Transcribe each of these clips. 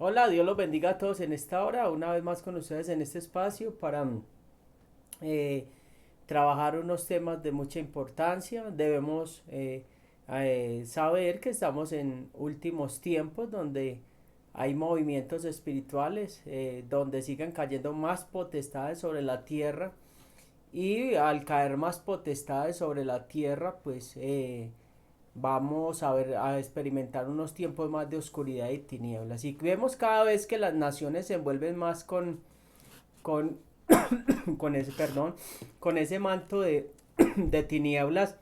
Hola, Dios los bendiga a todos en esta hora, una vez más con ustedes en este espacio para eh, trabajar unos temas de mucha importancia. Debemos saber que estamos en últimos tiempos donde hay movimientos espirituales, donde sigan cayendo más potestades sobre la tierra y al caer más potestades sobre la tierra, pues vamos a ver, a experimentar unos tiempos más de oscuridad y tinieblas. Y vemos cada vez que las naciones se envuelven más con, con ese, perdón, con ese manto de tinieblas.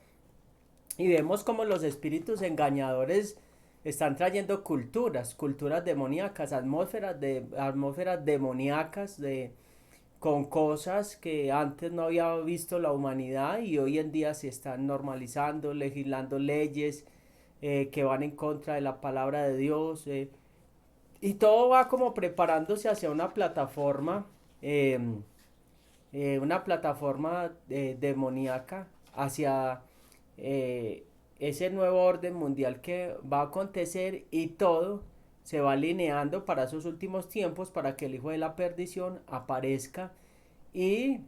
Y vemos como los espíritus engañadores están trayendo culturas demoníacas, atmósferas demoníacas con cosas que antes no había visto la humanidad y hoy en día se están normalizando, legislando leyes que van en contra de la palabra de Dios. Y todo va como preparándose hacia eh, una plataforma demoníaca, hacia eh, ese nuevo orden mundial que va a acontecer y todo se va alineando para esos últimos tiempos para que el hijo de la perdición aparezca y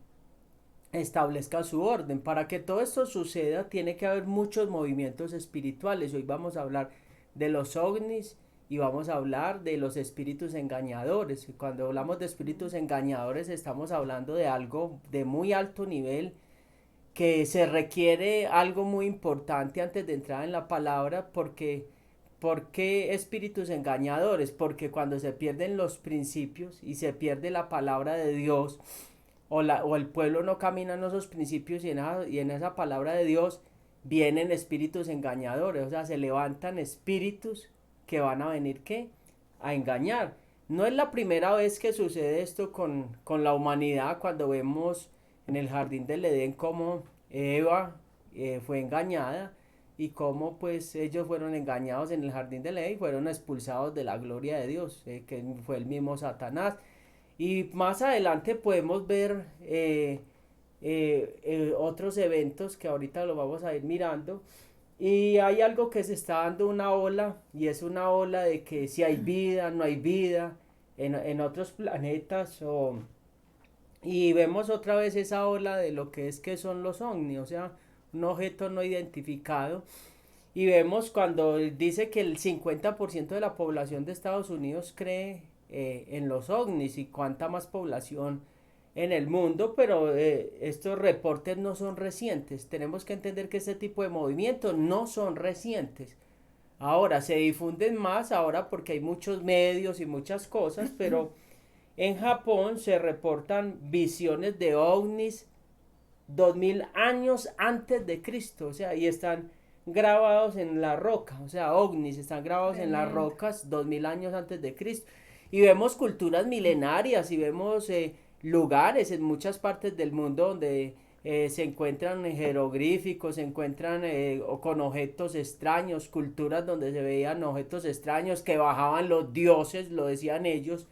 establezca su orden. Para que todo esto suceda tiene que haber muchos movimientos espirituales. Hoy vamos a hablar de los ovnis y vamos a hablar de los espíritus engañadores. Y cuando hablamos de espíritus engañadores estamos hablando de algo de muy alto nivel, que se requiere algo muy importante antes de entrar en la palabra. Porque ¿por qué espíritus engañadores? Porque cuando se pierden los principios y se pierde la palabra de Dios, o el pueblo no camina en esos principios y en esa palabra de Dios, vienen espíritus engañadores. O sea, se levantan espíritus que van a venir, ¿qué? A engañar. No es la primera vez que sucede esto con la humanidad, cuando vemos en el jardín del Edén cómo Eva fue engañada y cómo pues ellos fueron engañados en el jardín del Edén y fueron expulsados de la gloria de Dios, que fue el mismo Satanás. Y más adelante podemos ver otros eventos que ahorita lo vamos a ir mirando. Y hay algo que se está dando una ola, y es una ola de que si hay vida, no hay vida en otros planetas. Y vemos otra vez esa ola de lo que son los ovnis, o sea, un objeto no identificado. Y vemos cuando dice que el 50% de la población de Estados Unidos cree en los ovnis, y cuánta más población en el mundo. Pero estos reportes no son recientes. Tenemos que entender que este tipo de movimientos no son recientes. Ahora se difunden más ahora porque hay muchos medios y muchas cosas, pero en Japón se reportan visiones de ovnis 2000 años antes de Cristo. O sea, y están grabados en la roca. O sea, ovnis están grabados en las Tremendo. rocas 2000 años antes de Cristo. Y vemos culturas milenarias y vemos lugares en muchas partes del mundo donde se encuentran jeroglíficos, se encuentran con objetos extraños, culturas donde se veían objetos extraños que bajaban los dioses, lo decían ellos,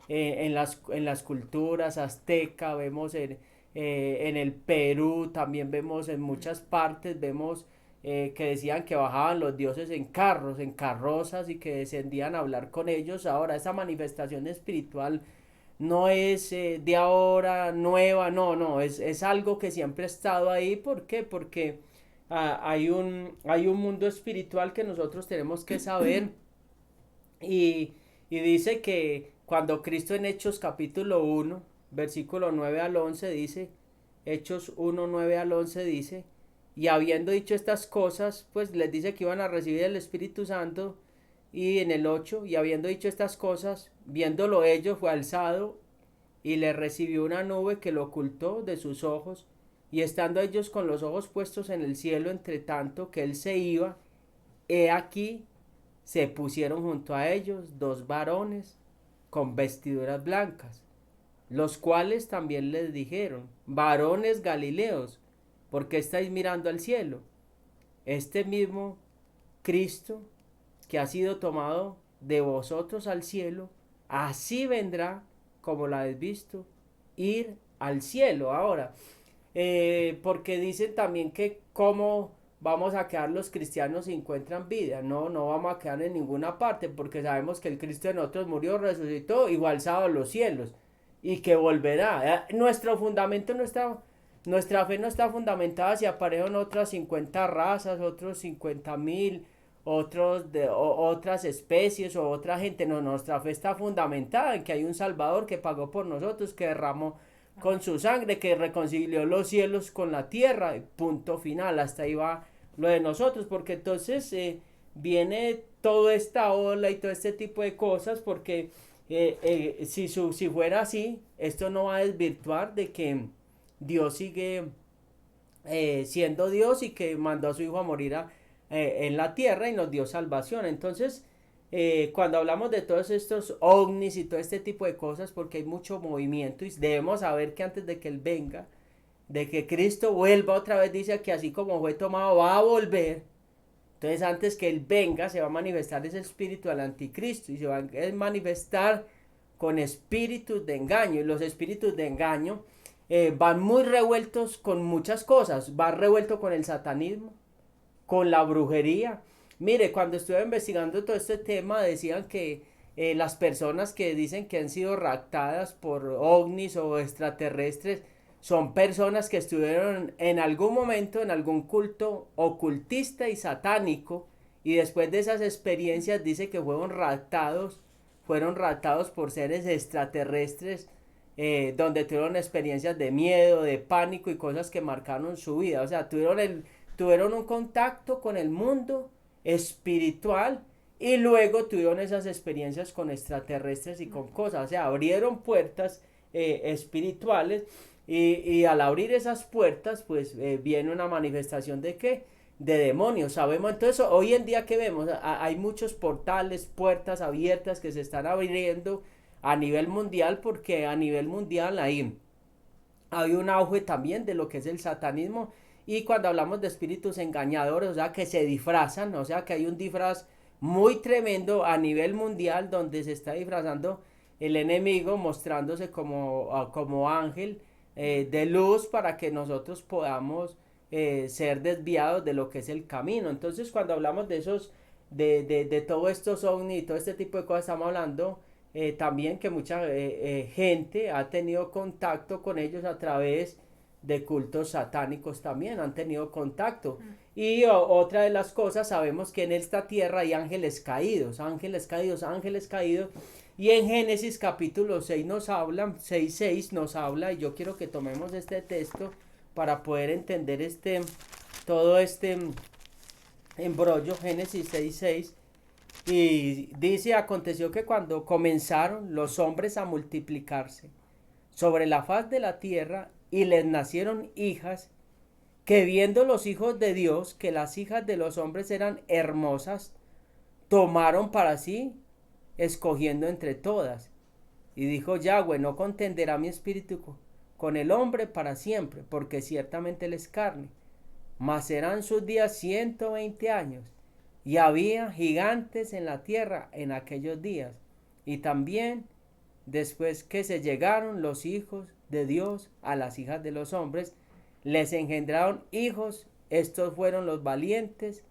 en las culturas azteca. Vemos en el Perú, también vemos en muchas partes, vemos que decían que bajaban los dioses en carros, en carrozas, y que descendían a hablar con ellos. Ahora, esa manifestación espiritual no es de ahora, nueva, no, no, es algo que siempre ha estado ahí. ¿Por qué? Porque hay un mundo espiritual que nosotros tenemos que saber. Y, y dice que cuando Cristo en Hechos capítulo 1 versículo 9 al 11 dice, Hechos 1 9 al 11 dice, y habiendo dicho estas cosas, pues les dice que iban a recibir el Espíritu Santo. Y en el 8, y habiendo dicho estas cosas, viéndolo ellos, fue alzado y le recibió una nube que lo ocultó de sus ojos. Y estando ellos con los ojos puestos en el cielo, entre tanto que él se iba, he aquí se pusieron junto a ellos dos varones con vestiduras blancas, los cuales también les dijeron, varones Galileos, ¿por qué estáis mirando al cielo? Este mismo Cristo que ha sido tomado de vosotros al cielo, así vendrá como la habéis visto ir al cielo. Ahora, porque dicen también que cómo vamos a quedar los cristianos si encuentran vida. No, no vamos a quedar en ninguna parte, porque sabemos que el Cristo de nosotros murió, resucitó y fue alzado a los cielos y que volverá. Nuestro fundamento no está, nuestra fe no está fundamentada si aparecen otras 50 razas, otros 50.000, otras especies o otra gente. No, nuestra fe está fundamentada en que hay un Salvador que pagó por nosotros, que derramó con su sangre, que reconcilió los cielos con la tierra. Punto final. Hasta ahí va lo de nosotros, porque entonces viene toda esta ola y todo este tipo de cosas, porque si fuera así, esto no va a desvirtuar de que Dios sigue siendo Dios y que mandó a su Hijo a morir en la tierra y nos dio salvación. Entonces, cuando hablamos de todos estos ovnis y todo este tipo de cosas, porque hay mucho movimiento y debemos saber que antes de que Él venga, de que Cristo vuelva otra vez, dice que así como fue tomado va a volver. Entonces, antes que Él venga, se va a manifestar ese espíritu del anticristo y se va a manifestar con espíritus de engaño. Y los espíritus de engaño van muy revueltos con muchas cosas. Va revuelto con el satanismo, con la brujería. Mire, cuando estuve investigando todo este tema, decían que las personas que dicen que han sido raptadas por ovnis o extraterrestres son personas que estuvieron en algún momento en algún culto ocultista y satánico, y después de esas experiencias dice que fueron raptados por seres extraterrestres, donde tuvieron experiencias de miedo, de pánico y cosas que marcaron su vida. O sea, tuvieron un contacto con el mundo espiritual y luego tuvieron esas experiencias con extraterrestres y con cosas. O sea, abrieron puertas espirituales, y al abrir esas puertas pues viene una manifestación de ¿qué? De demonios. Sabemos entonces hoy en día que vemos, hay muchos portales, puertas abiertas que se están abriendo a nivel mundial, porque a nivel mundial hay un auge también de lo que es el satanismo. Y cuando hablamos de espíritus engañadores, o sea, que se disfrazan, o sea, que hay un disfraz muy tremendo a nivel mundial, donde se está disfrazando el enemigo, mostrándose como ángel de luz, para que nosotros podamos ser desviados de lo que es el camino. Entonces, cuando hablamos de esos, de todos estos ovnis y todo este tipo de cosas, estamos hablando también que mucha gente ha tenido contacto con ellos a través de cultos satánicos. También han tenido contacto. Y otra de las cosas, sabemos que en esta tierra hay ángeles caídos, ángeles caídos, ángeles caídos. Y en Génesis capítulo 6 nos habla, 6:6 nos habla, y yo quiero que tomemos este texto para poder entender todo este embrollo. Génesis 6:6, y dice: aconteció que cuando comenzaron los hombres a multiplicarse sobre la faz de la tierra, y les nacieron hijas, que viendo los hijos de Dios que las hijas de los hombres eran hermosas, tomaron para sí, escogiendo entre todas. Y dijo Yahweh: no contenderá mi espíritu con el hombre para siempre, porque ciertamente él es carne, mas serán sus días 120 años. Y había gigantes en la tierra en aquellos días. Y también después que se llegaron los hijos de Dios a las hijas de los hombres, les engendraron hijos. Estos fueron los valientes,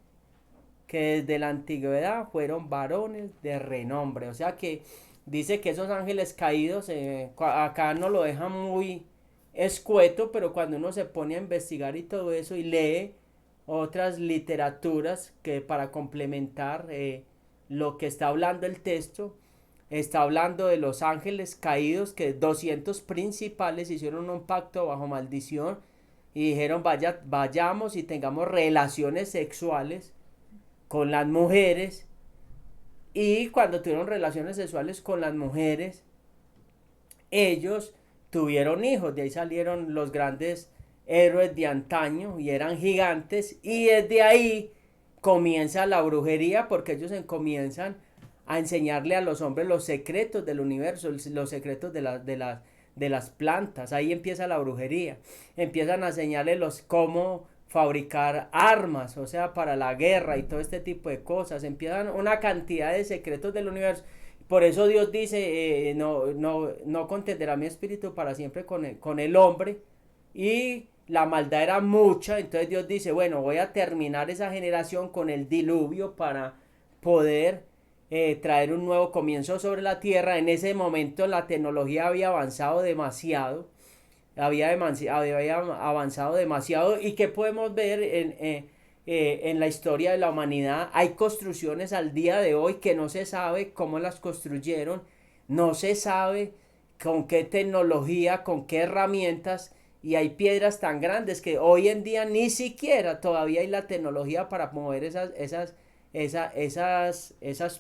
que desde la antigüedad fueron varones de renombre. O sea que dice que esos ángeles caídos, acá no lo dejan muy escueto, pero cuando uno se pone a investigar y todo eso y lee otras literaturas que para complementar lo que está hablando el texto, está hablando de los ángeles caídos, que 200 principales hicieron un pacto bajo maldición y dijeron: vayamos y tengamos relaciones sexuales con las mujeres. Y cuando tuvieron relaciones sexuales con las mujeres, ellos tuvieron hijos. De ahí salieron los grandes héroes de antaño y eran gigantes, y desde ahí comienza la brujería, porque ellos comienzan a enseñarle a los hombres los secretos del universo, los secretos de las plantas. Ahí empieza la brujería. Empiezan a enseñarles cómo fabricar armas, o sea, para la guerra y todo este tipo de cosas. Empiezan una cantidad de secretos del universo. Por eso Dios dice: no contenderá mi espíritu para siempre con el hombre. Y la maldad era mucha, entonces Dios dice, bueno, voy a terminar esa generación con el diluvio para poder traer un nuevo comienzo sobre la tierra. En ese momento la tecnología había avanzado demasiado, había avanzado demasiado. ¿Y qué podemos ver en la historia de la humanidad? Hay construcciones al día de hoy que no se sabe cómo las construyeron, no se sabe con qué tecnología, con qué herramientas, y hay piedras tan grandes que hoy en día ni siquiera todavía hay la tecnología para mover esas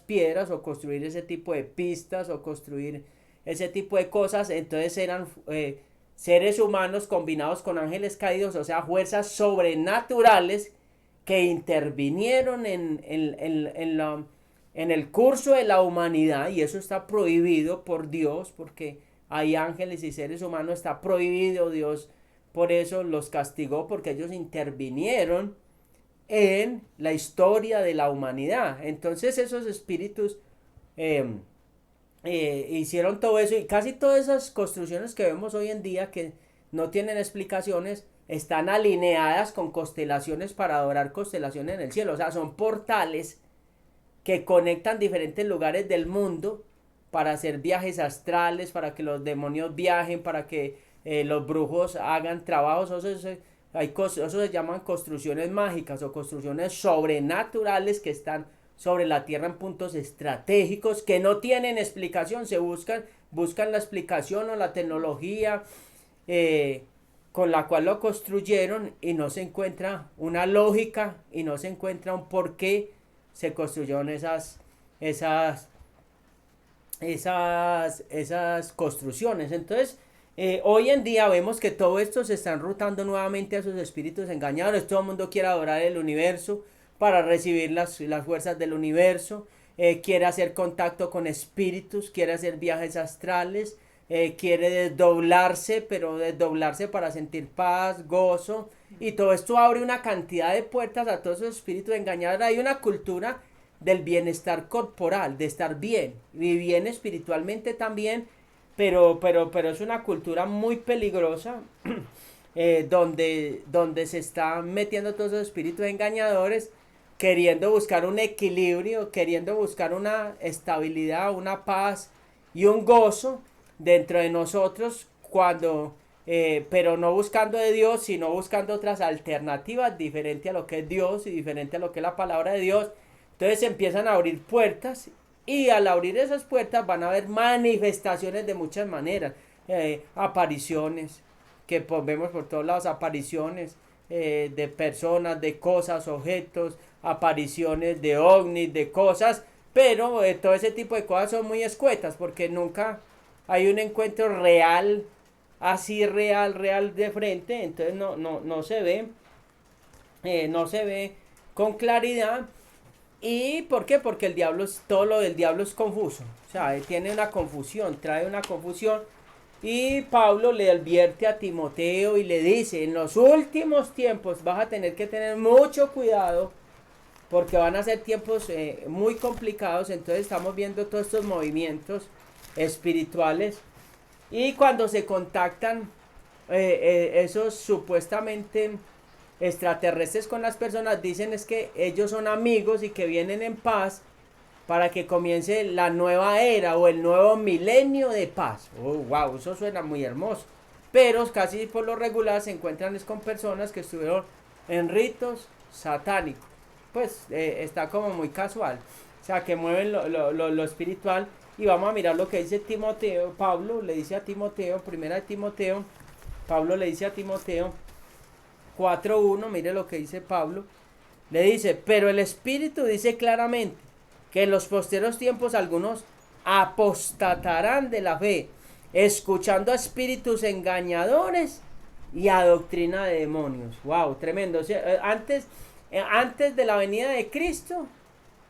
piedras, o construir ese tipo de pistas, o construir ese tipo de cosas. Entonces eran seres humanos combinados con ángeles caídos, o sea, fuerzas sobrenaturales que intervinieron en el curso de la humanidad, y eso está prohibido por Dios, porque hay ángeles y seres humanos, está prohibido. Dios por eso los castigó, porque ellos intervinieron en la historia de la humanidad. Entonces esos espíritus eh, hicieron todo eso, y casi todas esas construcciones que vemos hoy en día que no tienen explicaciones están alineadas con constelaciones para adorar constelaciones en el cielo. O sea, son portales que conectan diferentes lugares del mundo para hacer viajes astrales, para que los demonios viajen, para que los brujos hagan trabajos. Eso se llaman construcciones mágicas o construcciones sobrenaturales que están sobre la tierra en puntos estratégicos que no tienen explicación. Buscan la explicación o la tecnología con la cual lo construyeron, y no se encuentra una lógica y no se encuentra un por qué se construyeron esas, esas construcciones. Entonces, hoy en día vemos que todo esto se está enrutando nuevamente a esos espíritus engañadores. Todo el mundo quiere adorar el universo para recibir las fuerzas del universo. Quiere hacer contacto con espíritus, quiere hacer viajes astrales, quiere desdoblarse, pero desdoblarse para sentir paz, gozo. Y todo esto abre una cantidad de puertas a todos esos espíritus engañadores. Hay una cultura del bienestar corporal, de estar bien, y bien espiritualmente también, pero es una cultura muy peligrosa, donde se están metiendo todos esos espíritus engañadores, queriendo buscar un equilibrio, queriendo buscar una estabilidad, una paz y un gozo dentro de nosotros, pero no buscando de Dios, sino buscando otras alternativas diferente a lo que es Dios y diferente a lo que es la palabra de Dios. Entonces se empiezan a abrir puertas, y al abrir esas puertas van a haber manifestaciones de muchas maneras, apariciones que vemos por todos lados, apariciones de personas, de cosas, objetos, apariciones de ovnis, de cosas, pero todo ese tipo de cosas son muy escuetas, porque nunca hay un encuentro real, así real de frente. Entonces no se ve, no se ve con claridad. ¿Y por qué? Porque todo lo del diablo es confuso. O sea, tiene una confusión, trae una confusión. Y Pablo le advierte a Timoteo y le dice, en los últimos tiempos vas a tener que tener mucho cuidado, porque van a ser tiempos muy complicados. Entonces estamos viendo todos estos movimientos espirituales, y cuando se contactan esos supuestamente extraterrestres con las personas, dicen es que ellos son amigos y que vienen en paz para que comience la nueva era o el nuevo milenio de paz. Oh, wow, eso suena muy hermoso. Pero casi por lo regular se encuentran es con personas que estuvieron en ritos satánicos. Pues está como muy casual. O sea, que mueven lo espiritual. Y vamos a mirar lo que dice Timoteo. Pablo le dice a Timoteo, primera de Timoteo, Pablo le dice a Timoteo 4:1, mire lo que dice Pablo. Le dice, pero el Espíritu dice claramente que en los posteriores tiempos algunos apostatarán de la fe, escuchando a espíritus engañadores y a doctrina de demonios. Wow, tremendo. O sea, antes de la venida de Cristo,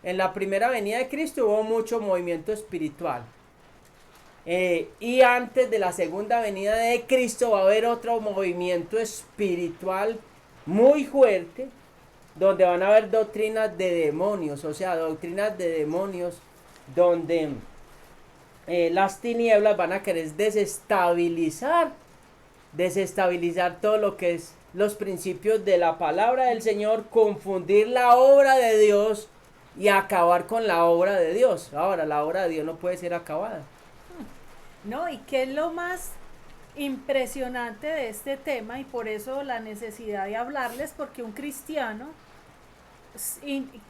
en la primera venida de Cristo hubo mucho movimiento espiritual. Y antes de la segunda venida de Cristo va a haber otro movimiento espiritual muy fuerte, donde van a haber doctrinas de demonios. O sea, doctrinas de demonios donde las tinieblas van a querer desestabilizar todo lo que es los principios de la palabra del Señor, confundir la obra de Dios y acabar con la obra de Dios. Ahora, la obra de Dios no puede ser acabada. ¿No? ¿Y qué es lo más impresionante de este tema? Y por eso la necesidad de hablarles, porque un cristiano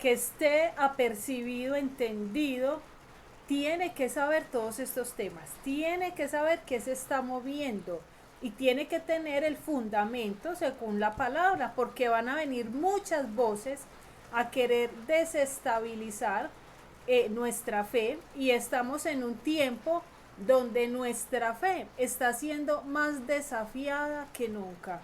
que esté apercibido, entendido, tiene que saber todos estos temas, tiene que saber qué se está moviendo y tiene que tener el fundamento según la palabra, porque van a venir muchas voces a querer desestabilizar nuestra fe, y estamos en un tiempo donde nuestra fe está siendo más desafiada que nunca.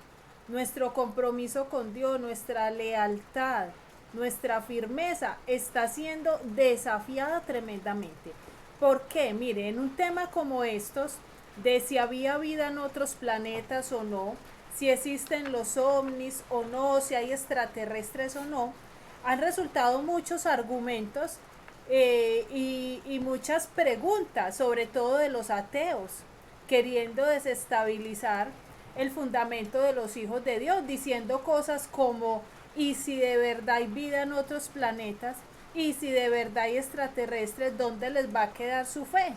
Nuestro compromiso con Dios, nuestra lealtad, nuestra firmeza está siendo desafiada tremendamente. ¿Por qué? Mire, en un tema como estos, de si había vida en otros planetas o no, si existen los ovnis o no, si hay extraterrestres o no, han resultado muchos argumentos y muchas preguntas, sobre todo de los ateos, queriendo desestabilizar el fundamento de los hijos de Dios, diciendo cosas como: ¿y si de verdad hay vida en otros planetas? ¿Y si de verdad hay extraterrestres? ¿Dónde les va a quedar su fe?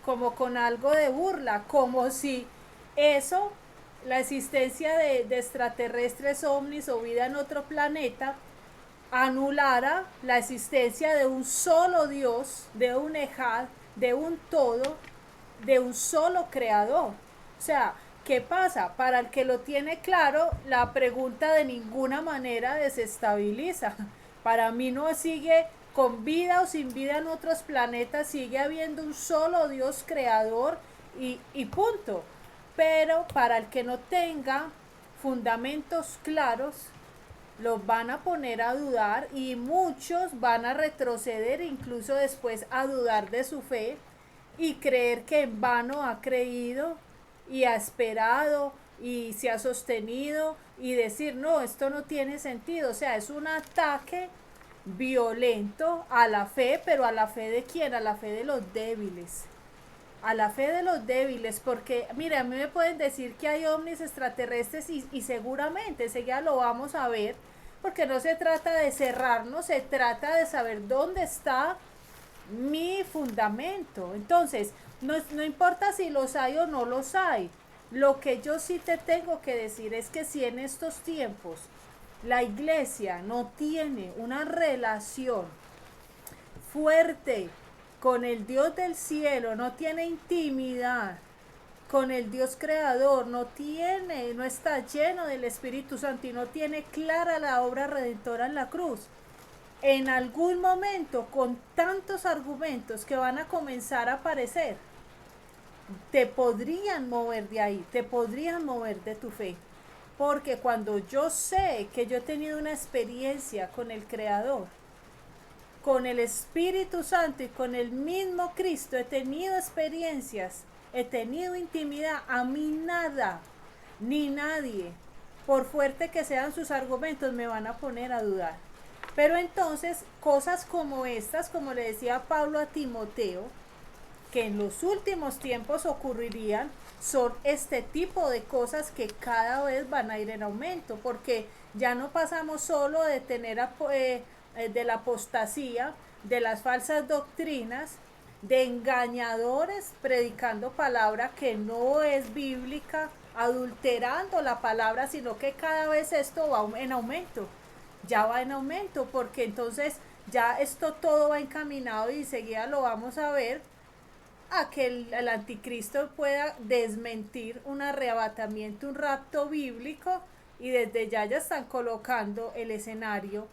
Como con algo de burla, como si eso, la existencia de extraterrestres, ovnis o vida en otro planeta, anulara la existencia de un solo Dios, de un Ejad, de un todo, de un solo creador. O sea, ¿qué pasa? Para el que lo tiene claro, la pregunta de ninguna manera desestabiliza. Para mí no sigue con vida o sin vida en otros planetas, sigue habiendo un solo Dios creador y punto. Pero para el que no tenga fundamentos claros, los van a poner a dudar, y muchos van a retroceder, incluso después a dudar de su fe y creer que en vano ha creído y ha esperado y se ha sostenido, y decir: no, esto no tiene sentido. O sea, es un ataque violento a la fe, pero ¿a la fe de quién? A la fe de los débiles. A la fe de los débiles, porque mira, a mí me pueden decir que hay ovnis extraterrestres y seguramente enseguida lo vamos a ver, porque no se trata de cerrarnos, se trata de saber dónde está mi fundamento. Entonces, no importa si los hay o no los hay, lo que yo sí te tengo que decir es que si en estos tiempos la iglesia no tiene una relación fuerte con el Dios del cielo, no tiene intimidad con el Dios creador, no está lleno del Espíritu Santo y no tiene clara la obra redentora en la cruz, en algún momento, con tantos argumentos que van a comenzar a aparecer, te podrían mover de ahí, te podrían mover de tu fe. Porque cuando yo sé que yo he tenido una experiencia con el Creador, con el Espíritu Santo y con el mismo Cristo, he tenido experiencias, he tenido intimidad, a mí nada, ni nadie, por fuerte que sean sus argumentos, me van a poner a dudar. Pero entonces, cosas como estas, como le decía Pablo a Timoteo, que en los últimos tiempos ocurrirían, son este tipo de cosas que cada vez van a ir en aumento, porque ya no pasamos solo de tener de la apostasía, de las falsas doctrinas, de engañadores predicando palabra que no es bíblica, adulterando la palabra, sino que cada vez esto va en aumento, ya va en aumento, porque entonces ya esto todo va encaminado, y enseguida lo vamos a ver, a que el anticristo pueda desmentir un arrebatamiento, un rapto bíblico, y desde ya están colocando el escenario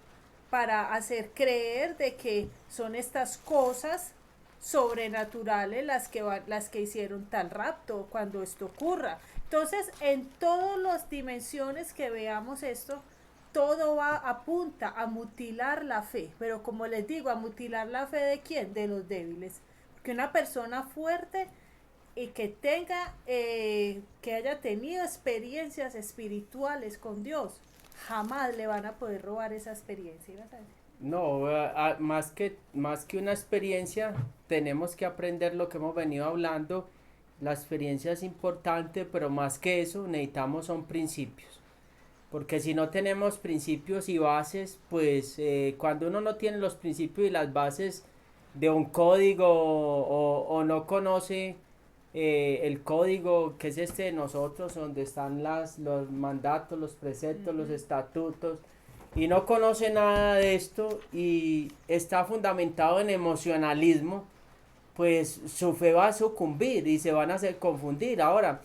para hacer creer de que son estas cosas sobrenaturales las que hicieron tal rapto cuando esto ocurra. Entonces, en todas las dimensiones que veamos esto, todo va apunta a mutilar la fe, pero como les digo, a mutilar la fe de quién, de los débiles. Que una persona fuerte y que tenga, que haya tenido experiencias espirituales con Dios, jamás le van a poder robar esa experiencia. No, más que una experiencia, tenemos que aprender lo que hemos venido hablando. La experiencia es importante, pero más que eso, necesitamos son principios. porque si no tenemos principios y bases, pues cuando uno no tiene los principios y las bases de un código o no conoce el código que es este de nosotros, donde están los mandatos, los preceptos, los estatutos, y no conoce nada de esto y está fundamentado en emocionalismo, pues su fe va a sucumbir y se van a hacer confundir. Ahora,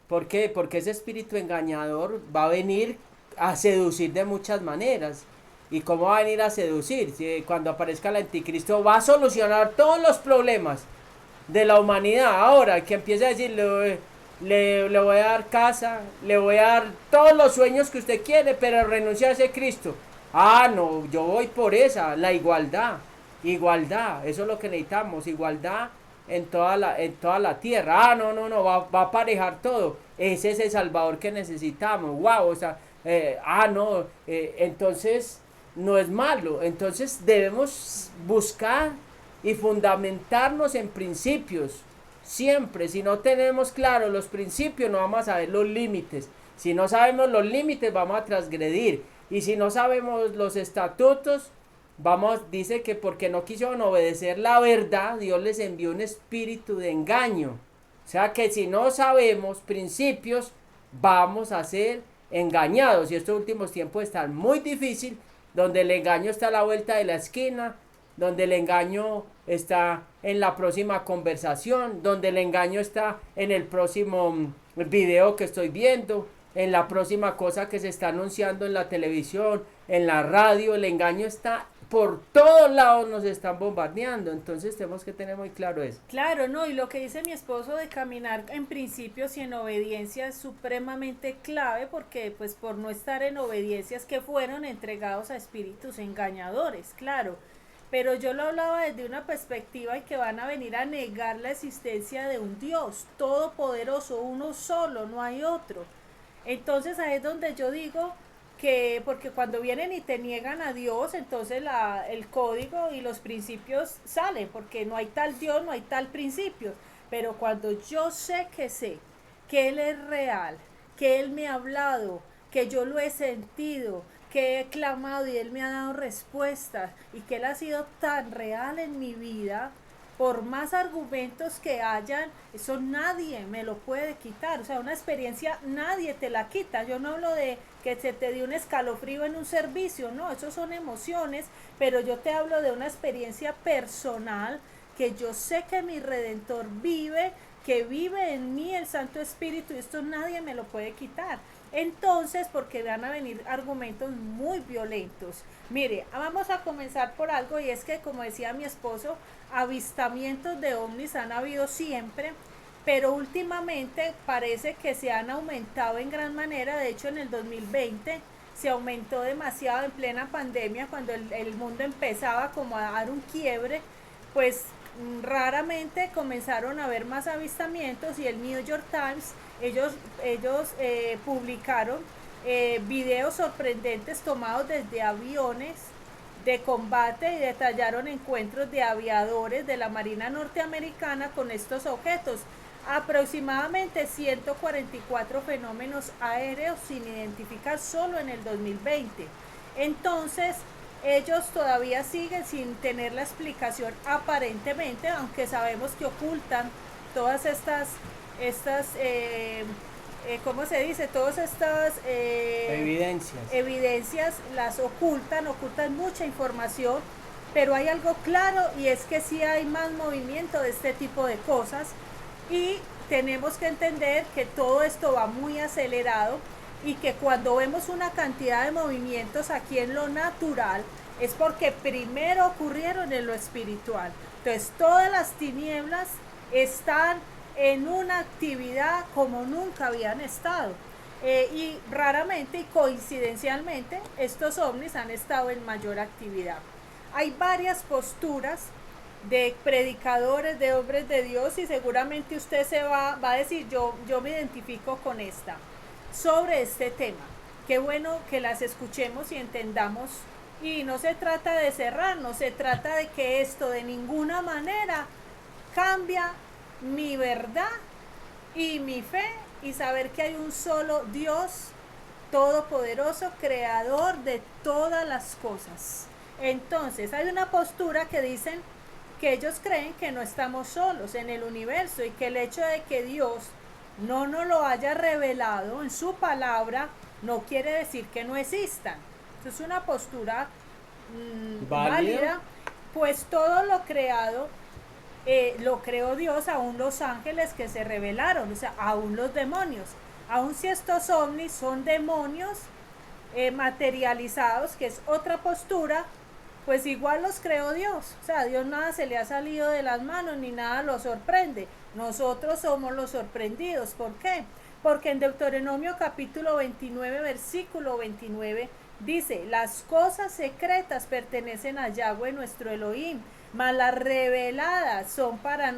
¿por qué? Porque ese espíritu engañador va a venir a seducir de muchas maneras. ¿Y cómo va a venir a seducir? Si cuando aparezca el anticristo va a solucionar todos los problemas de la humanidad. Ahora, que empiece a decir, le voy a dar casa, le voy a dar todos los sueños que usted quiere, pero renuncia a ese Cristo. Ah, no, yo voy por esa, la igualdad. Igualdad, eso es lo que necesitamos, igualdad en toda la tierra. Ah, no, no, no, va a aparejar todo. Ese es el Salvador que necesitamos. Wow, o sea, no, entonces no es malo. Entonces debemos buscar y fundamentarnos en principios. Siempre, si no tenemos claros los principios, no vamos a saber los límites. Si no sabemos los límites, vamos a transgredir. Y si no sabemos los estatutos, dice que porque no quisieron obedecer la verdad, Dios les envió un espíritu de engaño. O sea que si no sabemos principios, vamos a ser engañados. Y estos últimos tiempos están muy difíciles, donde el engaño está a la vuelta de la esquina, donde el engaño está en la próxima conversación, donde el engaño está en el próximo video que estoy viendo, en la próxima cosa que se está anunciando en la televisión, en la radio. El engaño está por todos lados, nos están bombardeando. Entonces tenemos que tener muy claro eso. Claro, no, y lo que dice mi esposo de caminar en principios y en obediencia es supremamente clave, porque pues por no estar en obediencias que fueron entregados a espíritus engañadores, claro. Pero yo lo hablaba desde una perspectiva y que van a venir a negar la existencia de un Dios todopoderoso, uno solo, no hay otro. Entonces ahí es donde yo digo que, porque cuando vienen y te niegan a Dios, entonces el código y los principios salen, porque no hay tal Dios, no hay tal principio. Pero cuando yo sé que Él es real, que Él me ha hablado, que yo lo he sentido, que he clamado y Él me ha dado respuestas, y que Él ha sido tan real en mi vida, por más argumentos que hayan, eso nadie me lo puede quitar. O sea, una experiencia nadie te la quita. Yo no hablo de que se te dio un escalofrío en un servicio, no, eso son emociones, pero yo te hablo de una experiencia personal, que yo sé que mi Redentor vive, que vive en mí el Santo Espíritu, y esto nadie me lo puede quitar. Entonces, porque van a venir argumentos muy violentos. Mire, vamos a comenzar por algo, y es que, como decía mi esposo, avistamientos de ovnis han habido siempre, pero últimamente parece que se han aumentado en gran manera. De hecho, en el 2020 se aumentó demasiado, en plena pandemia, cuando el mundo empezaba como a dar un quiebre, pues raramente comenzaron a haber más avistamientos, y el New York Times, ellos publicaron videos sorprendentes tomados desde aviones de combate, y detallaron encuentros de aviadores de la Marina norteamericana con estos objetos. Aproximadamente 144 fenómenos aéreos sin identificar solo en el 2020. Entonces, ellos todavía siguen sin tener la explicación aparentemente, aunque sabemos que ocultan todas estas ¿cómo se dice? Todas estas evidencias las ocultan mucha información, pero hay algo claro, y es que sí hay más movimiento de este tipo de cosas, y tenemos que entender que todo esto va muy acelerado, y que cuando vemos una cantidad de movimientos aquí en lo natural, es porque primero ocurrieron en lo espiritual. Entonces todas las tinieblas están en una actividad como nunca habían estado, y raramente y coincidencialmente estos ovnis han estado en mayor actividad. Hay varias posturas de predicadores, de hombres de Dios, y seguramente usted va a decir, yo me identifico con esta, sobre este tema. Qué bueno que las escuchemos y entendamos, y no se trata de cerrarnos, se trata de que esto de ninguna manera cambia mi verdad y mi fe, y saber que hay un solo Dios todopoderoso, creador de todas las cosas. Entonces, hay una postura que dicen que ellos creen que no estamos solos en el universo y que el hecho de que Dios no nos lo haya revelado en su palabra no quiere decir que no existan. Eso es una postura válida, pues todo lo creado lo creó Dios, aún los ángeles que se revelaron, o sea, aún los demonios. Aún si estos ovnis son demonios materializados, que es otra postura, pues igual los creó Dios. O sea, a Dios nada se le ha salido de las manos ni nada lo sorprende. Nosotros somos los sorprendidos. ¿Por qué? Porque en Deuteronomio capítulo 29, versículo 29, dice: las cosas secretas pertenecen a Yahweh nuestro Elohim, mas las reveladas son para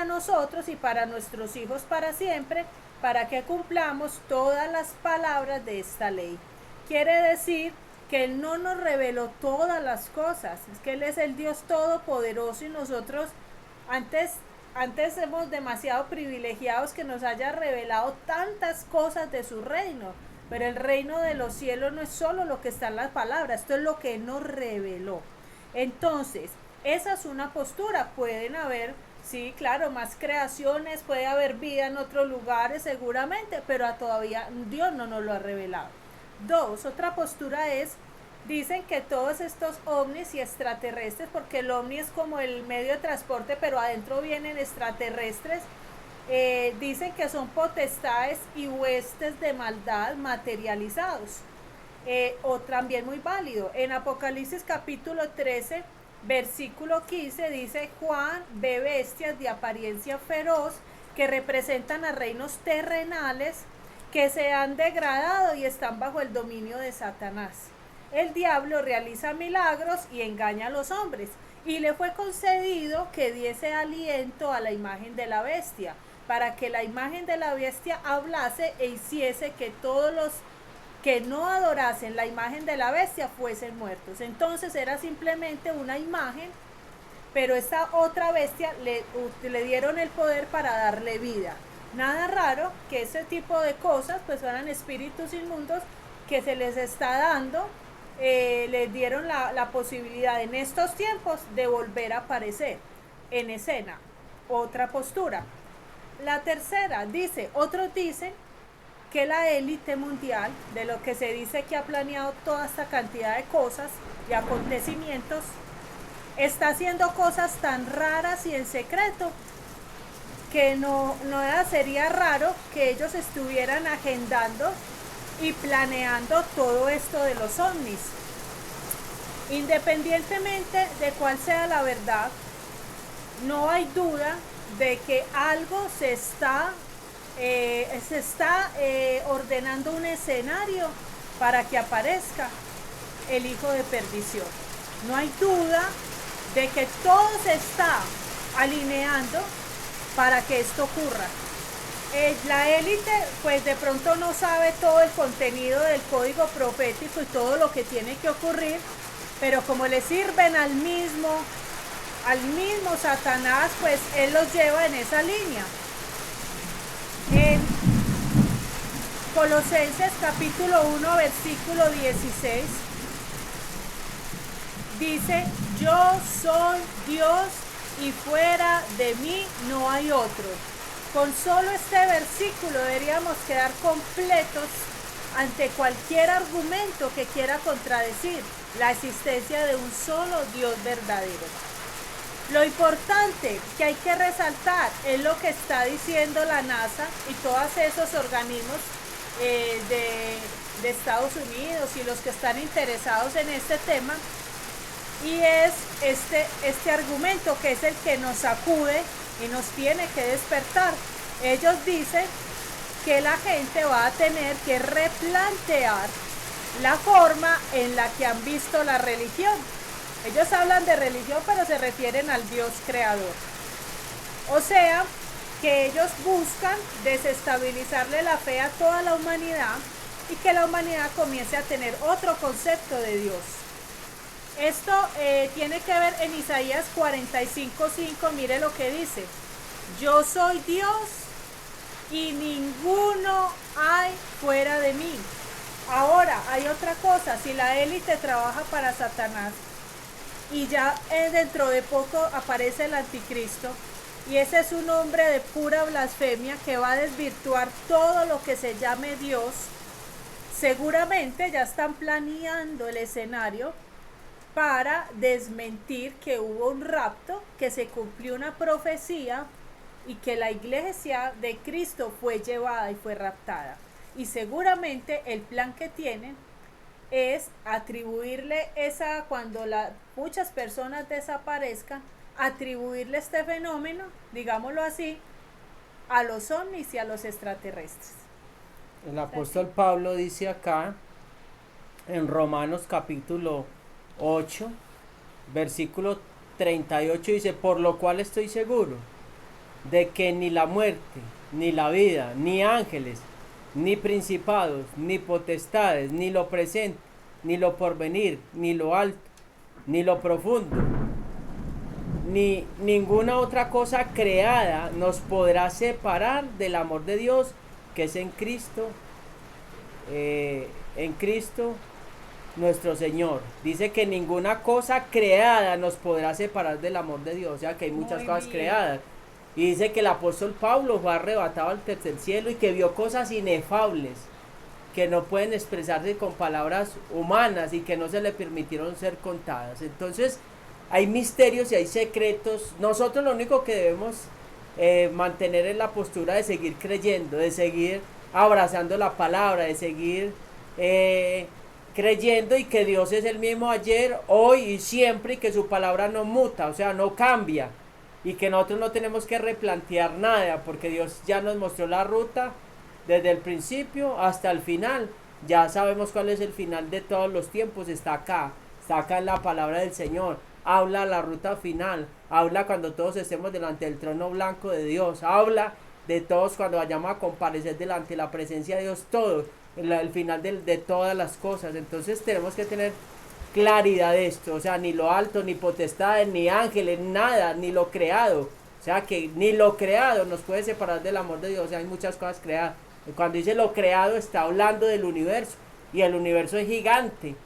nosotros y para nuestros hijos para siempre, para que cumplamos todas las palabras de esta ley. Quiere decir que Él no nos reveló todas las cosas, es que Él es el Dios todopoderoso y nosotros antes somos demasiado privilegiados que nos haya revelado tantas cosas de su reino, pero el reino de los cielos no es solo lo que está en las palabras, esto es lo que Él nos reveló. Entonces, esa es una postura. Pueden haber, sí, claro, más creaciones, puede haber vida en otros lugares seguramente, pero todavía Dios no nos lo ha revelado. Dos, otra postura es, dicen que todos estos ovnis y extraterrestres, porque el ovni es como el medio de transporte, pero adentro vienen extraterrestres, dicen que son potestades y huestes de maldad materializados. O también muy válido, en Apocalipsis capítulo 13, versículo 15, dice: Juan ve bestias de apariencia feroz que representan a reinos terrenales que se han degradado y están bajo el dominio de Satanás. El diablo realiza milagros y engaña a los hombres, y le fue concedido que diese aliento a la imagen de la bestia, para que la imagen de la bestia hablase e hiciese que todos los que no adorasen la imagen de la bestia fuesen muertos. Entonces era simplemente una imagen, pero esta otra bestia le dieron el poder para darle vida. Nada raro que ese tipo de cosas pues fueran espíritus inmundos que se les está dando, les dieron la posibilidad en estos tiempos de volver a aparecer en escena. Otra postura. La tercera dice, otros dicen que la élite mundial, de lo que se dice que ha planeado toda esta cantidad de cosas y acontecimientos, está haciendo cosas tan raras y en secreto que no sería raro que ellos estuvieran agendando y planeando todo esto de los ovnis. Independientemente de cuál sea la verdad, no hay duda de que algo se está ordenando un escenario para que aparezca el hijo de perdición. No hay duda de que todo se está alineando para que esto ocurra. La élite pues de pronto no sabe todo el contenido del código profético y todo lo que tiene que ocurrir, pero como le sirven al mismo Satanás, pues él los lleva en esa línea. En Colosenses capítulo 1 versículo 16 dice: yo soy Dios y fuera de mí no hay otro. Con solo este versículo deberíamos quedar completos ante cualquier argumento que quiera contradecir la existencia de un solo Dios verdadero. Lo importante que hay que resaltar es lo que está diciendo la NASA y todos esos organismos de Estados Unidos y los que están interesados en este tema, y es este argumento que es el que nos sacude y nos tiene que despertar. Ellos dicen que la gente va a tener que replantear la forma en la que han visto la religión. Ellos hablan de religión, pero se refieren al Dios creador. O sea, que ellos buscan desestabilizarle la fe a toda la humanidad y que la humanidad comience a tener otro concepto de Dios. Esto tiene que ver en Isaías 45:5, mire lo que dice: yo soy Dios y ninguno hay fuera de mí. Ahora, hay otra cosa, si la élite trabaja para Satanás y ya dentro de poco aparece el anticristo, y ese es un hombre de pura blasfemia que va a desvirtuar todo lo que se llame Dios, seguramente ya están planeando el escenario para desmentir que hubo un rapto, que se cumplió una profecía y que la iglesia de Cristo fue llevada y fue raptada. Y seguramente el plan que tienen es atribuirle cuando muchas personas desaparezcan, atribuirle este fenómeno, digámoslo así, a los ovnis y a los extraterrestres. El apóstol Pablo dice acá, en Romanos capítulo 8, versículo 38, dice: por lo cual estoy seguro de que ni la muerte, ni la vida, ni ángeles, ni principados, ni potestades, ni lo presente, ni lo porvenir, ni lo alto, ni lo profundo, ni ninguna otra cosa creada nos podrá separar del amor de Dios que es en Cristo nuestro Señor. Dice que ninguna cosa creada nos podrá separar del amor de Dios, o sea que hay muchas cosas creadas. Y dice que el apóstol Pablo fue arrebatado al tercer cielo y que vio cosas inefables que no pueden expresarse con palabras humanas y que no se le permitieron ser contadas. Entonces hay misterios y hay secretos. Nosotros lo único que debemos mantener es la postura de seguir creyendo, de seguir abrazando la palabra, de seguir creyendo y que Dios es el mismo ayer, hoy y siempre, y que su palabra no muta, o sea, no cambia, y que nosotros no tenemos que replantear nada porque Dios ya nos mostró la ruta desde el principio hasta el final. Ya sabemos cuál es el final de todos los tiempos, está acá en la palabra del Señor. Habla la ruta final, habla cuando todos estemos delante del trono blanco de Dios, habla de todos cuando vayamos a comparecer delante de la presencia de Dios, todo el final de todas las cosas. Entonces tenemos que tener claridad de esto, o sea, ni lo alto, ni potestades, ni ángeles, nada, ni lo creado, o sea, que ni lo creado nos puede separar del amor de Dios. O sea, hay muchas cosas creadas. Cuando dice lo creado está hablando del universo, y el universo es gigante.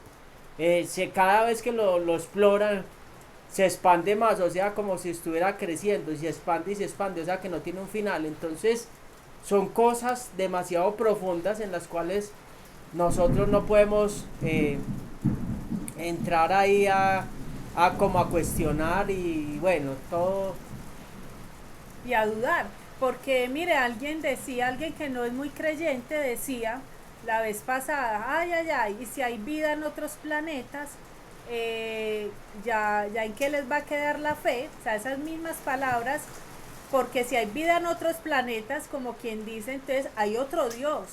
Cada vez que lo exploran se expande más, o sea, como si estuviera creciendo, y se expande, o sea, que no tiene un final. Entonces son cosas demasiado profundas en las cuales nosotros no podemos entrar ahí como a cuestionar y bueno, todo. Y a dudar, porque mire, alguien que no es muy creyente decía la vez pasada, ay, y si hay vida en otros planetas, ya en qué les va a quedar la fe, o sea, esas mismas palabras, porque si hay vida en otros planetas, como quien dice, entonces hay otro Dios,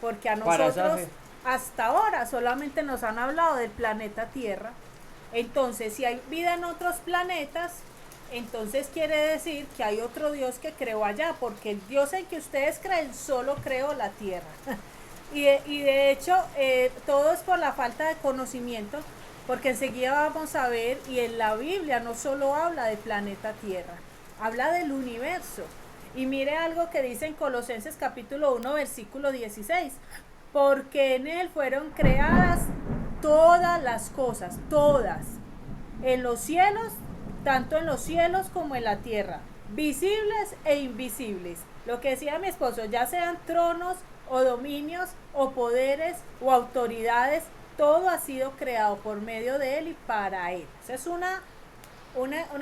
porque a nosotros hasta ahora solamente nos han hablado del planeta Tierra. Entonces, si hay vida en otros planetas, entonces quiere decir que hay otro Dios que creó allá, porque el Dios en que ustedes creen solo creó la Tierra. y de hecho, todo es por la falta de conocimiento, porque enseguida vamos a ver, y en la Biblia no solo habla del planeta Tierra, habla del universo. Y mire algo que dice en Colosenses capítulo 1, versículo 16, porque en él fueron creadas todas las cosas, todas, en los cielos, tanto en los cielos como en la tierra, visibles e invisibles. Lo que decía mi esposo, ya sean tronos o dominios o poderes o autoridades, todo ha sido creado por medio de él y para él. Ese es un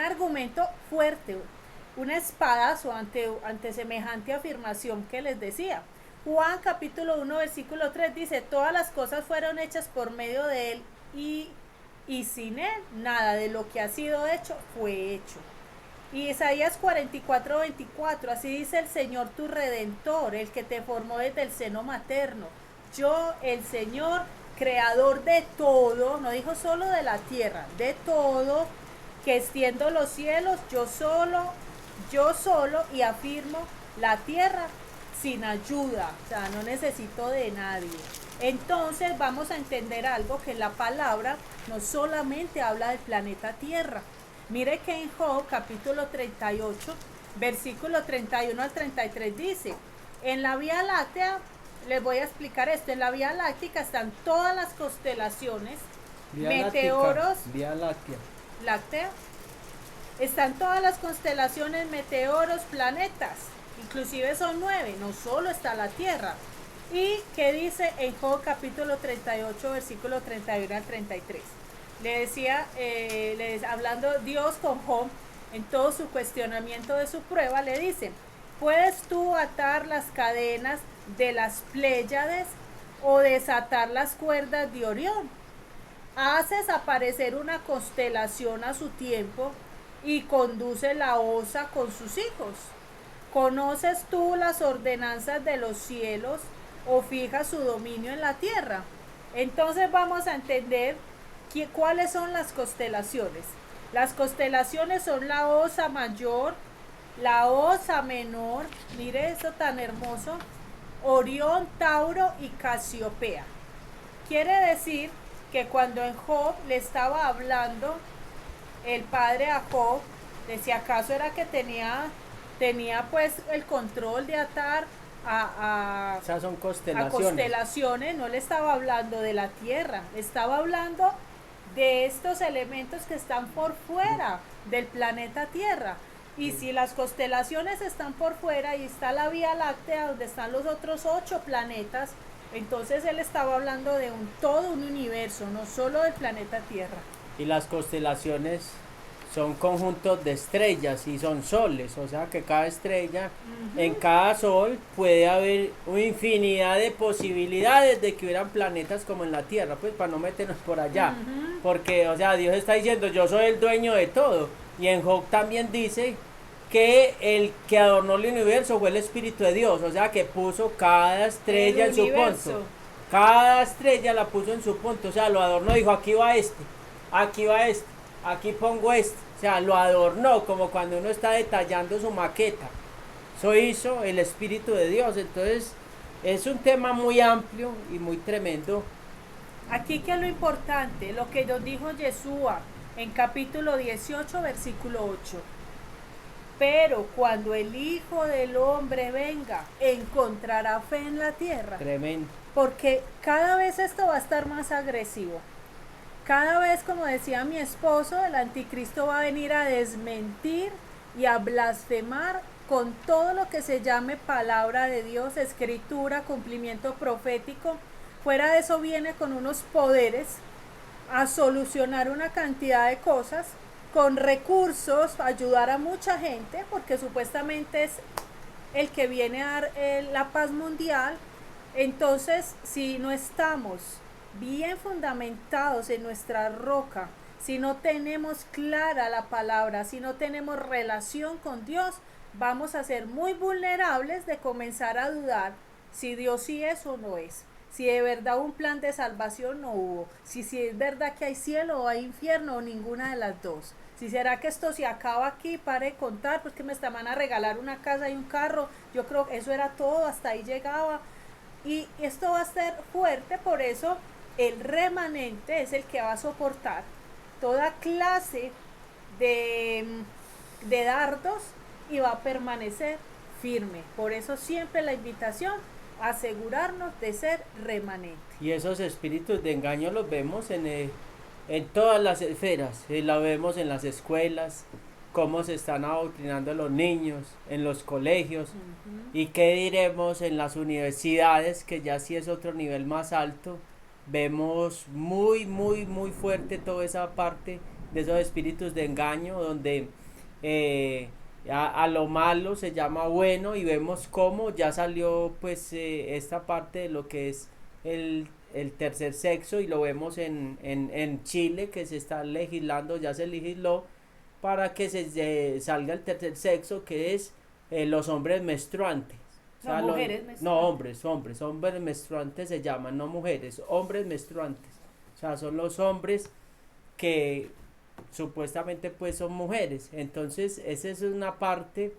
argumento fuerte, un espadazo ante semejante afirmación que les decía. Juan capítulo 1 versículo 3 dice, todas las cosas fueron hechas por medio de él y sin él nada de lo que ha sido hecho fue hecho. Y Isaías 44, 24, así dice el Señor tu Redentor, el que te formó desde el seno materno. Yo, el Señor, creador de todo, no dijo solo de la tierra, de todo, que extiendo los cielos, yo solo, y afirmo la tierra sin ayuda, o sea, no necesito de nadie. Entonces vamos a entender algo, que la palabra no solamente habla del planeta Tierra. Mire que en Job capítulo 38, versículo 31 al 33 dice, En la Vía Láctea, les voy a explicar esto, en la Vía Láctea están todas las constelaciones, meteoros, Vía Láctea. láctea, están todas las constelaciones, meteoros, planetas, inclusive son 9, no solo está la Tierra. ¿Y qué dice en Job capítulo 38, versículo 31 al 33? Le decía, hablando Dios con Job, en todo su cuestionamiento de su prueba, le dice, ¿puedes tú atar las cadenas de las Pléyades o desatar las cuerdas de Orión? Haces aparecer una constelación a su tiempo y conduce la osa con sus hijos. ¿Conoces tú las ordenanzas de los cielos o fijas su dominio en la tierra? Entonces vamos a entender cuáles son las constelaciones. Las constelaciones son la osa mayor, la osa menor, mire eso tan hermoso, Orión, Tauro y Casiopea. Quiere decir que cuando en Job le estaba hablando el padre a Job, decía, ¿acaso era que tenía pues el control de atar O sea, son a constelaciones. constelaciones? No le estaba hablando de la tierra, le estaba hablando de estos elementos que están por fuera del planeta Tierra. Y si las constelaciones están por fuera y está la Vía Láctea donde están los otros 8 planetas, entonces él estaba hablando de todo un universo, no solo del planeta Tierra. Y las constelaciones son conjuntos de estrellas y son soles, o sea que cada estrella, en cada sol puede haber una infinidad de posibilidades de que hubieran planetas como en la Tierra, pues para no meternos por allá, porque, o sea, Dios está diciendo, yo soy el dueño de todo, y en Job también dice que el que adornó el universo fue el Espíritu de Dios, o sea que puso cada estrella en su punto, cada estrella la puso en su punto, o sea, lo adornó, dijo, aquí va este, aquí pongo este, o sea, lo adornó como cuando uno está detallando su maqueta. Eso hizo el Espíritu de Dios. Entonces, es un tema muy amplio y muy tremendo. Aquí que es lo importante, lo que nos dijo Yeshua en capítulo 18, versículo 8. Pero cuando el Hijo del Hombre venga, encontrará fe en la tierra. Tremendo. Porque cada vez esto va a estar más agresivo. Cada vez, como decía mi esposo, el anticristo va a venir a desmentir y a blasfemar con todo lo que se llame palabra de Dios, escritura, cumplimiento profético. Fuera de eso viene con unos poderes a solucionar una cantidad de cosas, con recursos, ayudar a mucha gente, porque supuestamente es el que viene a dar la paz mundial. Entonces, si no estamos bien fundamentados en nuestra roca, si no tenemos clara la palabra, si no tenemos relación con Dios, vamos a ser muy vulnerables de comenzar a dudar si Dios sí es o no es, si de verdad un plan de salvación no hubo, si es verdad que hay cielo o hay infierno o ninguna de las dos. Si será que esto se acaba aquí, pare de contar, pues que me estaban a regalar una casa y un carro, yo creo que eso era todo, hasta ahí llegaba. Y esto va a ser fuerte, por eso el remanente es el que va a soportar toda clase de dardos y va a permanecer firme. Por eso siempre la invitación a asegurarnos de ser remanente. Y esos espíritus de engaño los vemos en todas las esferas. La vemos en las escuelas, cómo se están adoctrinando los niños, en los colegios, y qué diremos en las universidades, que ya sí es otro nivel más alto. Vemos muy fuerte toda esa parte de esos espíritus de engaño, donde a lo malo se llama bueno, y vemos cómo ya salió pues esta parte de lo que es el tercer sexo, y lo vemos en Chile, que se está legislando, ya se legisló para que se salga el tercer sexo, que es los hombres menstruantes. O sea, mujeres menstruantes. No, hombres menstruantes se llaman, no mujeres, hombres menstruantes. O sea, son los hombres que supuestamente pues son mujeres. Entonces, esa es una parte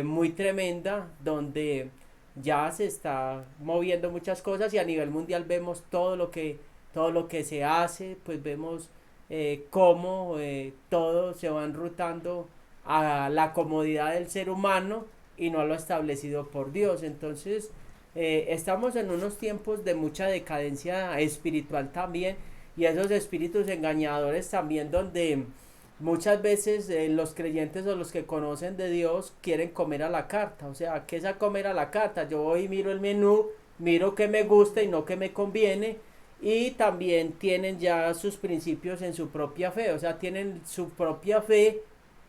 muy tremenda, donde ya se está moviendo muchas cosas, y a nivel mundial vemos todo lo que se hace, pues vemos cómo todo se va enrutando a la comodidad del ser humano, y no lo establecido por Dios. Entonces, estamos en unos tiempos de mucha decadencia espiritual también, y esos espíritus engañadores también, donde muchas veces los creyentes o los que conocen de Dios quieren comer a la carta. O sea, ¿qué es a comer a la carta? Yo voy y miro el menú, miro qué me gusta y no qué me conviene, y también tienen ya sus principios en su propia fe. O sea, tienen su propia fe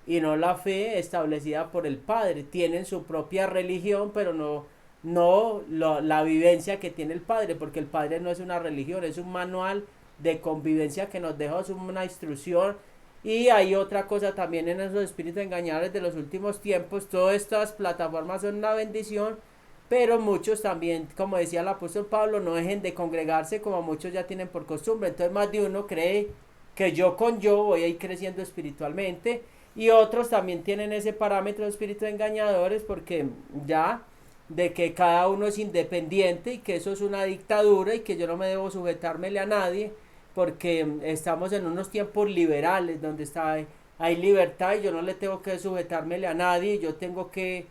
y no la fe establecida por el Padre. Tienen su propia religión, pero la vivencia que tiene el Padre, porque el Padre no es una religión, es un manual de convivencia que nos deja, es una instrucción. Y hay otra cosa también en esos espíritus engañadores de los últimos tiempos. Todas estas plataformas son una bendición, pero muchos también, como decía el apóstol Pablo, no dejen de congregarse, como muchos ya tienen por costumbre. Entonces más de uno cree que yo voy a ir creciendo espiritualmente, y otros también tienen ese parámetro de espíritus engañadores, porque ya de que cada uno es independiente y que eso es una dictadura y que yo no me debo sujetármele a nadie, porque estamos en unos tiempos liberales donde hay libertad y yo no le tengo que sujetármele a nadie, yo tengo que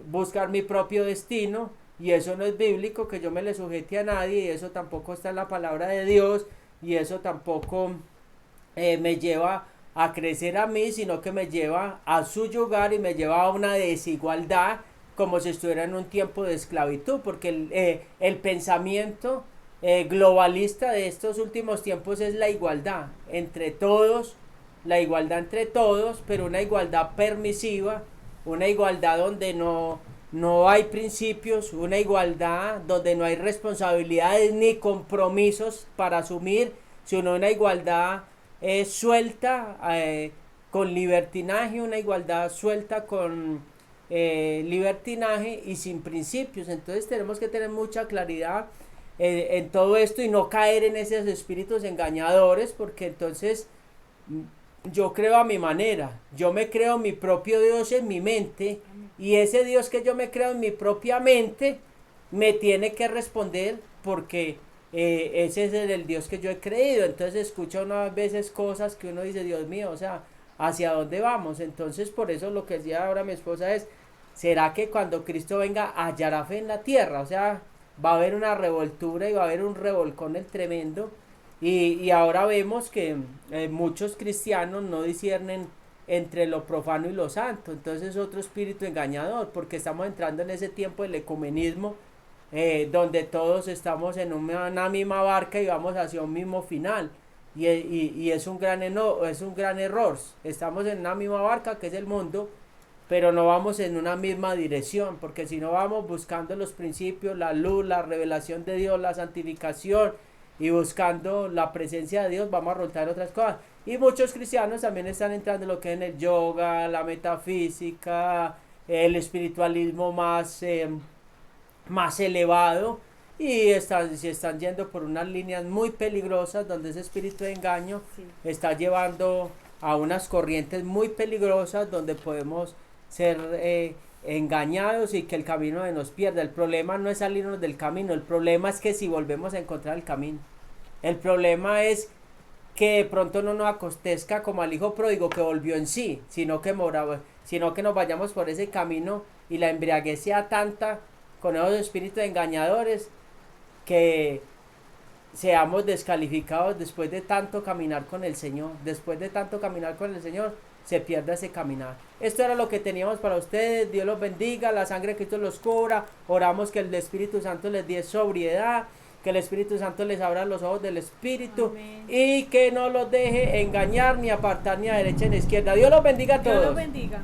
buscar mi propio destino, y eso no es bíblico, que yo me le sujete a nadie, y eso tampoco está en la palabra de Dios, y eso tampoco me lleva a crecer a mí, sino que me lleva a subyugar y me lleva a una desigualdad, como si estuviera en un tiempo de esclavitud, porque el pensamiento globalista de estos últimos tiempos es la igualdad entre todos, pero una igualdad permisiva, una igualdad donde no hay principios, una igualdad donde no hay responsabilidades ni compromisos para asumir, sino una igualdad suelta, con libertinaje, una igualdad suelta con libertinaje y sin principios. Entonces tenemos que tener mucha claridad en todo esto y no caer en esos espíritus engañadores, porque entonces yo creo a mi manera, yo me creo mi propio Dios en mi mente, y ese Dios que yo me creo en mi propia mente me tiene que responder, porque ese es el Dios que yo he creído. Entonces escucha unas veces cosas que uno dice, Dios mío, o sea, ¿hacia dónde vamos? Entonces por eso lo que decía ahora mi esposa es, ¿será que cuando Cristo venga hallará fe en la tierra? O sea, va a haber una revoltura y va a haber un revolcón el tremendo, y ahora vemos que muchos cristianos no disciernen entre lo profano y lo santo. Entonces es otro espíritu engañador, porque estamos entrando en ese tiempo del ecumenismo, donde todos estamos en una misma barca y vamos hacia un mismo final, y es un gran error. Estamos en una misma barca, que es el mundo, pero no vamos en una misma dirección, porque si no vamos buscando los principios, la luz, la revelación de Dios, la santificación, y buscando la presencia de Dios, vamos a rotar otras cosas. Y muchos cristianos también están entrando en lo que es en el yoga, la metafísica, el espiritualismo más elevado, y se están yendo por unas líneas muy peligrosas, donde ese espíritu de engaño está llevando a unas corrientes muy peligrosas, donde podemos ser engañados y que el camino nos pierda. El problema no es salirnos del camino, el problema es que si volvemos a encontrar el camino, el problema es que de pronto no nos acontezca como al hijo pródigo, que volvió en sí, sino que nos vayamos por ese camino y la embriaguez sea tanta con esos espíritus engañadores, que seamos descalificados después de tanto caminar con el Señor. Después de tanto caminar con el Señor, se pierde ese caminar. Esto era lo que teníamos para ustedes. Dios los bendiga, la sangre de Cristo los cubra. Oramos que el Espíritu Santo les dé sobriedad, que el Espíritu Santo les abra los ojos del Espíritu. Amén. Y que no los deje engañar ni apartar ni a derecha ni a izquierda. Dios los bendiga a todos. Dios los bendiga.